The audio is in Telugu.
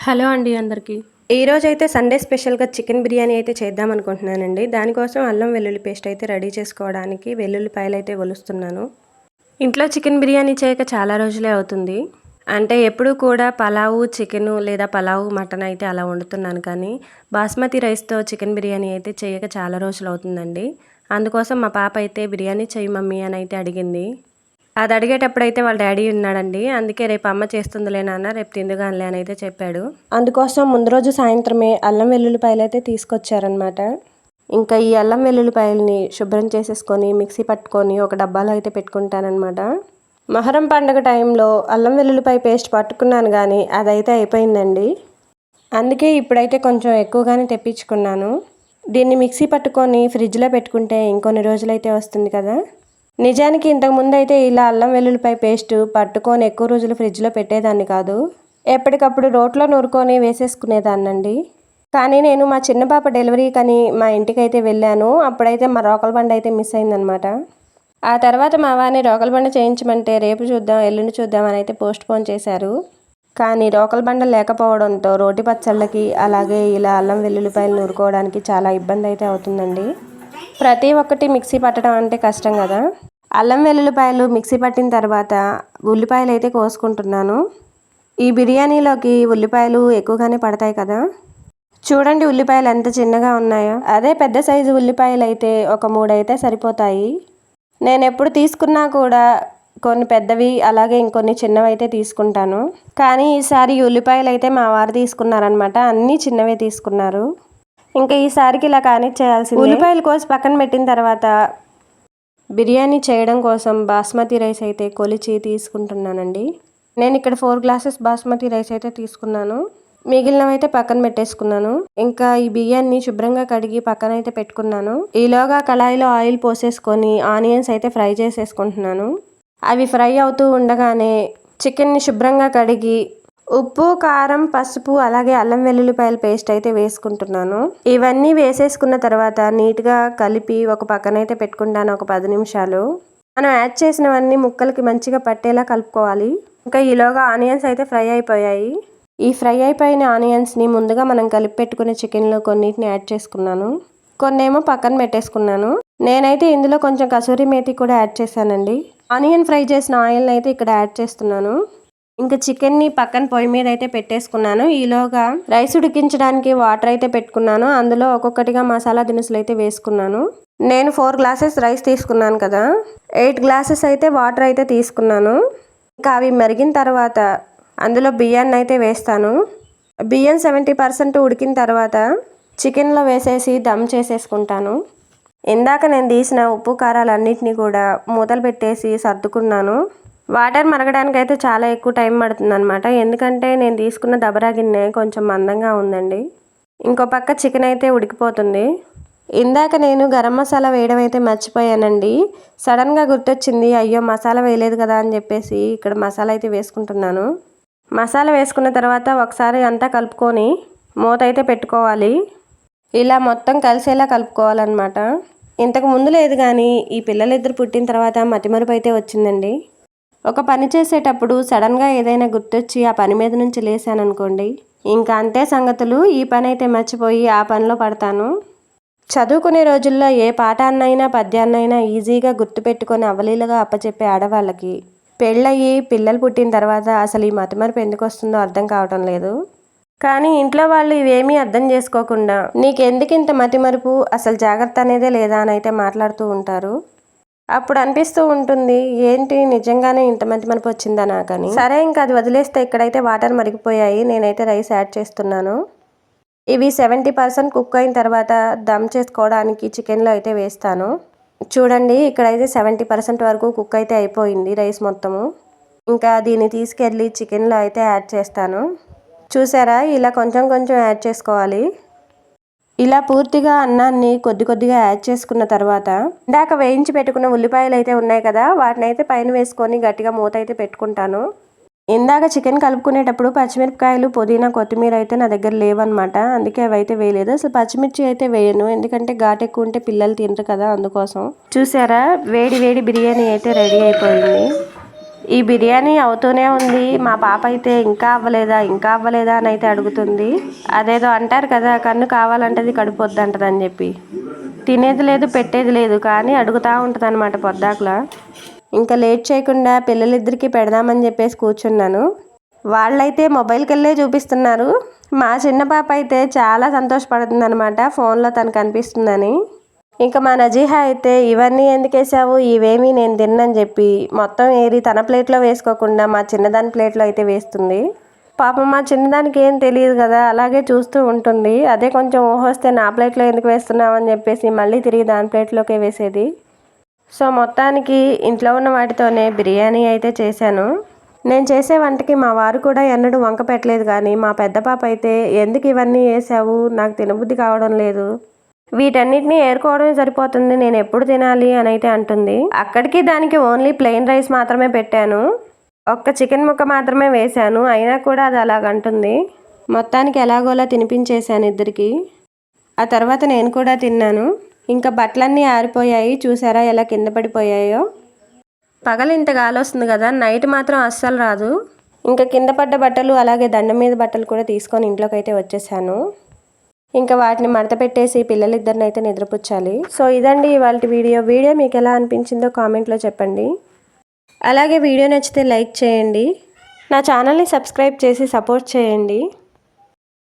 హలో అండి అందరికీ. ఈరోజైతే సండే స్పెషల్‌గా చికెన్ బిర్యానీ అయితే చేద్దామనుకుంటున్నానండి. దానికోసం అల్లం వెల్లుల్లి పేస్ట్ అయితే రెడీ చేసుకోవడానికి వెల్లుల్లిపాయలైతే ఒలుస్తున్నాను. ఇంట్లో చికెన్ బిర్యానీ చేయక చాలా రోజులే అవుతుంది. అంటే ఎప్పుడూ కూడా పలావు చికెను లేదా పలావు మటన్ అయితే అలా వండుతున్నాను కానీ, బాస్మతి రైస్‌తో చికెన్ బిర్యానీ అయితే చేయక చాలా రోజులవుతుందండి. అందుకోసం మా పాప అయితే బిర్యానీ చెయ్యి మమ్మీ అని అయితే అడిగింది. అది అడిగేటప్పుడైతే వాళ్ళ డాడీ ఉన్నాడండి. అందుకే రేపు అమ్మ చేస్తుందిలే నాన్న రేపు తిందుగానిలే అని అయితే చెప్పాడు. అందుకోసం ముందు రోజు సాయంత్రమే అల్లం వెల్లుల్లిపాయలు అయితే తీసుకొచ్చారనమాట. ఇంకా ఈ అల్లం వెల్లుల్లిపాయలని శుభ్రం చేసేసుకొని మిక్సీ పట్టుకొని ఒక డబ్బాలో అయితే పెట్టుకుంటానమాట. మొహరం పండుగ టైంలో అల్లం వెల్లుల్లిపాయ పేస్ట్ పట్టుకున్నాను కానీ అదైతే అయిపోయిందండి. అందుకే ఇప్పుడైతే కొంచెం ఎక్కువగానే తెప్పించుకున్నాను. దీన్ని మిక్సీ పట్టుకొని ఫ్రిడ్జ్లో పెట్టుకుంటే ఇంకొన్ని రోజులైతే వస్తుంది కదా. నిజానికి ఇంతకుముందు అయితే ఇలా అల్లం వెల్లుల్లిపాయ పేస్ట్ పట్టుకొని ఎక్కువ రోజులు ఫ్రిడ్జ్లో పెట్టేదాన్ని కాదు. ఎప్పటికప్పుడు రోట్లో నూరుకొని వేసేసుకునేదాన్నండి. కానీ నేను మా చిన్న పాప డెలివరీకని మా ఇంటికైతే వెళ్ళాను. అప్పుడైతే మా రోకల బండ అయితే మిస్ అయిందనమాట. ఆ తర్వాత మా వారిని రోకల బండ చేయించమంటే రేపు చూద్దాం ఎల్లుండి చూద్దాం అని అయితే పోస్ట్ పోన్ చేశారు. కానీ రోకల బండ లేకపోవడంతో రోటి పచ్చళ్ళకి అలాగే ఇలా అల్లం వెల్లుల్లిపాయలు నూరుకోవడానికి చాలా ఇబ్బంది అయితే అవుతుందండి. ప్రతి ఒక్కటి మిక్సీ పట్టడం అంటే కష్టం కదా. అల్లం వెల్లుల్లిపాయలు మిక్సీ పట్టిన తర్వాత ఉల్లిపాయలు అయితే కోసుకుంటున్నాను. ఈ బిర్యానీలోకి ఉల్లిపాయలు ఎక్కువగానే పడతాయి కదా. చూడండి ఉల్లిపాయలు ఎంత చిన్నగా ఉన్నాయో. అదే పెద్ద సైజు ఉల్లిపాయలు అయితే ఒక 3 అయితే సరిపోతాయి. నేను ఎప్పుడు తీసుకున్నా కూడా కొన్ని పెద్దవి అలాగే ఇంకొన్ని చిన్నవి అయితే తీసుకుంటాను. కానీ ఈసారి ఉల్లిపాయలు అయితే మా వారు తీసుకున్నారనమాట. అన్నీ చిన్నవే తీసుకున్నారు. ఇంకా ఈసారికి ఇలా కానిచ్చేయాల్సింది. ఉల్లిపాయలు కోసి పక్కన పెట్టిన తర్వాత బిర్యానీ చేయడం కోసం బాస్మతి రైస్ అయితే కొలిచి తీసుకుంటున్నానండి. నేను ఇక్కడ 4 గ్లాసెస్ బాస్మతి రైస్ అయితే తీసుకున్నాను. మిగిలినవైతే పక్కన పెట్టేసుకున్నాను. ఇంకా ఈ బియ్యాన్ని శుభ్రంగా కడిగి పక్కన అయితే పెట్టుకున్నాను. ఈలోగా కళాయిలో ఆయిల్ పోసేసుకొని ఆనియన్స్ అయితే ఫ్రై చేసేసుకుంటున్నాను. అవి ఫ్రై అవుతూ ఉండగానే చికెన్ని శుభ్రంగా కడిగి ఉప్పు కారం పసుపు అలాగే అల్లం వెల్లుల్లిపాయల పేస్ట్ అయితే వేసుకుంటున్నాను. ఇవన్నీ వేసేసుకున్న తర్వాత నీట్గా కలిపి ఒక పక్కనైతే పెట్టుకుంటాను ఒక 10 నిమిషాలు. మనం యాడ్ చేసినవన్నీ ముక్కలకి మంచిగా పట్టేలా కలుపుకోవాలి. ఇంకా ఈలోగా ఆనియన్స్ అయితే ఫ్రై అయిపోయాయి. ఈ ఫ్రై అయిపోయిన ఆనియన్స్ని ముందుగా మనం కలిపి పెట్టుకునే చికెన్లో కొన్నిటిని యాడ్ చేసుకున్నాను. కొన్నేమో పక్కన పెట్టేసుకున్నాను. నేనైతే ఇందులో కొంచెం కసూరి మేతి కూడా యాడ్ చేశానండి. ఆనియన్ ఫ్రై చేసిన ఆయిల్ని అయితే ఇక్కడ యాడ్ చేస్తున్నాను. ఇంకా చికెన్ని పక్కన పొయ్యి మీద అయితే పెట్టేసుకున్నాను. ఈలోగా రైస్ ఉడికించడానికి వాటర్ అయితే పెట్టుకున్నాను. అందులో ఒక్కొక్కటిగా మసాలా దినుసులు అయితే వేసుకున్నాను. నేను 4 గ్లాసెస్ రైస్ తీసుకున్నాను కదా, 8 గ్లాసెస్ అయితే వాటర్ అయితే తీసుకున్నాను. ఇంకా అవి మరిగిన తర్వాత అందులో బియ్యాన్ని అయితే వేస్తాను. బియ్యం 70% ఉడికిన తర్వాత చికెన్లో వేసేసి దమ్ చేసేసుకుంటాను. ఇందాక నేను తీసిన ఉప్పు కారాలు అన్నిటినీ కూడా మూతలు పెట్టేసి సర్దుకున్నాను. వాటర్ మరగడానికి అయితే చాలా ఎక్కువ టైం పడుతుంది అనమాట. ఎందుకంటే నేను తీసుకున్న దబరా గిన్నె కొంచెం మందంగా ఉందండి. ఇంకో పక్క చికెన్ అయితే ఉడికిపోతుంది. ఇందాక నేను గరం మసాలా వేయడం అయితే మర్చిపోయానండి. సడన్గా గుర్తొచ్చింది, అయ్యో మసాలా వేయలేదు కదా అని చెప్పేసి ఇక్కడ మసాలా అయితే వేసుకుంటున్నాను. మసాలా వేసుకున్న తర్వాత ఒకసారి అంతా కలుపుకొని మూత అయితే పెట్టుకోవాలి. ఇలా మొత్తం కలిసేలా కలుపుకోవాలన్నమాట. ఇంతకు ముందు లేదు కానీ ఈ పిల్లలిద్దరు పుట్టిన తర్వాత మతిమరుపు అయితే వచ్చిందండి. ఒక పని చేసేటప్పుడు సడన్గా ఏదైనా గుర్తొచ్చి ఆ పని మీద నుంచి లేసాను అనుకోండి, ఇంకా అంతే సంగతులు. ఈ పని అయితే మర్చిపోయి ఆ పనిలో పడతాను. చదువుకునే రోజుల్లో ఏ పాఠాన్నైనా పద్యాన్నైనా ఈజీగా గుర్తుపెట్టుకొని అవలీలగా అప్పచెప్పే ఆడవాళ్ళకి పెళ్ళయి పిల్లలు పుట్టిన తర్వాత అసలు ఈ మతిమరుపు ఎందుకు వస్తుందో అర్థం కావటం లేదు. కానీ ఇంట్లో వాళ్ళు ఇవేమీ అర్థం చేసుకోకుండా నీకెందుకు ఇంత మతిమరుపు, అసలు జాగ్రత్త అనేదే లేదా అని అయితే మాట్లాడుతూ ఉంటారు. అప్పుడు అనిపిస్తూ ఉంటుంది, ఏంటి నిజంగానే ఇంత మతిమరుపు వచ్చిందా నాకని. సరే ఇంకా అది వదిలేస్తే ఇక్కడైతే వాటర్ మరిగిపోయాయి. నేనైతే రైస్ యాడ్ చేస్తున్నాను. ఇవి 70% కుక్ అయిన తర్వాత దమ్ చేసుకోవడానికి చికెన్లో అయితే వేస్తాను. చూడండి ఇక్కడైతే 70% వరకు కుక్ అయితే అయిపోయింది రైస్ మొత్తము. ఇంకా దీన్ని తీసుకెళ్ళి చికెన్లో అయితే యాడ్ చేస్తాను. చూసారా, ఇలా కొంచెం కొంచెం యాడ్ చేసుకోవాలి. ఇలా పూర్తిగా అన్నాన్ని కొద్ది కొద్దిగా యాడ్ చేసుకున్న తర్వాత ఇందాక వేయించి పెట్టుకున్న ఉల్లిపాయలు అయితే ఉన్నాయి కదా, వాటిని అయితే పైన వేసుకొని గట్టిగా మూత అయితే పెట్టుకుంటాను. ఇందాక చికెన్ కలుపుకునేటప్పుడు పచ్చిమిరపకాయలు పుదీనా కొత్తిమీర అయితే నా దగ్గర లేవన్నమాట. అందుకే అవి అయితే వేయలేదు. అసలు పచ్చిమిర్చి అయితే వేయను, ఎందుకంటే ఘాటు ఎక్కువ ఉంటే పిల్లలు తినరు కదా, అందుకోసం. చూసారా, వేడి వేడి బిర్యానీ అయితే రెడీ అయిపోయింది. ఈ బిర్యానీ అవుతూనే ఉంది. మా పాప అయితే ఇంకా అవ్వలేదా అని అయితే అడుగుతుంది. అదేదో అంటారు కదా, కన్ను కావాలంటది కడుపు వద్దంటది అని చెప్పి. తినేది లేదు పెట్టేది లేదు కానీ అడుగుతూ ఉంటుంది అనమాట పొద్దాకులా. ఇంకా లేట్ చేయకుండా పిల్లలిద్దరికీ పెడదామని చెప్పేసి కూర్చున్నాను. వాళ్ళైతే మొబైల్కి వెళ్ళే చూపిస్తున్నారు. మా చిన్న పాప అయితే చాలా సంతోషపడుతుంది అనమాట, ఫోన్లో తనకు కనిపిస్తుందని. ఇంకా మా నజీహా అయితే ఇవన్నీ ఎందుకు వేసావు, ఇవేమీ నేను తిన్నని చెప్పి మొత్తం ఏరి తన ప్లేట్లో వేసుకోకుండా మా చిన్నదాని ప్లేట్లో అయితే వేస్తుంది. పాపం మా చిన్నదానికి ఏం తెలియదు కదా, అలాగే చూస్తూ ఉంటుంది. అదే కొంచెం ఊహొస్తే నా ప్లేట్లో ఎందుకు వేస్తున్నావు అని చెప్పేసి మళ్ళీ తిరిగి దాని ప్లేట్లోకే వేసేది. సో మొత్తానికి ఇంట్లో ఉన్న వాటితోనే బిర్యానీ అయితే చేశాను. నేను చేసే వంటకి మా వారు కూడా ఎన్నడూ వంక పెట్టలేదు, కానీ మా పెద్ద పాప అయితే ఎందుకు ఇవన్నీ వేసావు, నాకు తినబుద్ధి కావడం లేదు, వీటన్నిటిని ఏరుకోవడమే సరిపోతుంది, నేను ఎప్పుడు తినాలి అని అయితే అంటుంది. అక్కడికి దానికి ఓన్లీ ప్లెయిన్ రైస్ మాత్రమే పెట్టాను, ఒక్క చికెన్ ముక్క మాత్రమే వేశాను, అయినా కూడా అది అలాగంటుంది. మొత్తానికి ఎలాగోలా తినిపించేశాను ఇద్దరికి. ఆ తర్వాత నేను కూడా తిన్నాను. ఇంకా బట్టలన్నీ ఆరిపోయాయి, చూసారా ఎలా కింద పడిపోయాయో. పగలు ఇంత గాలి వస్తుంది కదా, నైట్ మాత్రం అస్సలు రాదు. ఇంకా కింద పడ్డ బట్టలు అలాగే దండం మీద బట్టలు కూడా తీసుకొని ఇంట్లోకి అయితే వచ్చేసాను. ఇంకా వాటిని మడత పెట్టేసి పిల్లలిద్దరిని అయితే నిద్రపుచ్చాలి. సో ఇదండి ఇవాళ వీడియో మీకు ఎలా అనిపించిందో కామెంట్లో చెప్పండి. అలాగే వీడియో నచ్చితే లైక్ చేయండి, నా ఛానల్ని సబ్స్క్రైబ్ చేసి సపోర్ట్ చేయండి.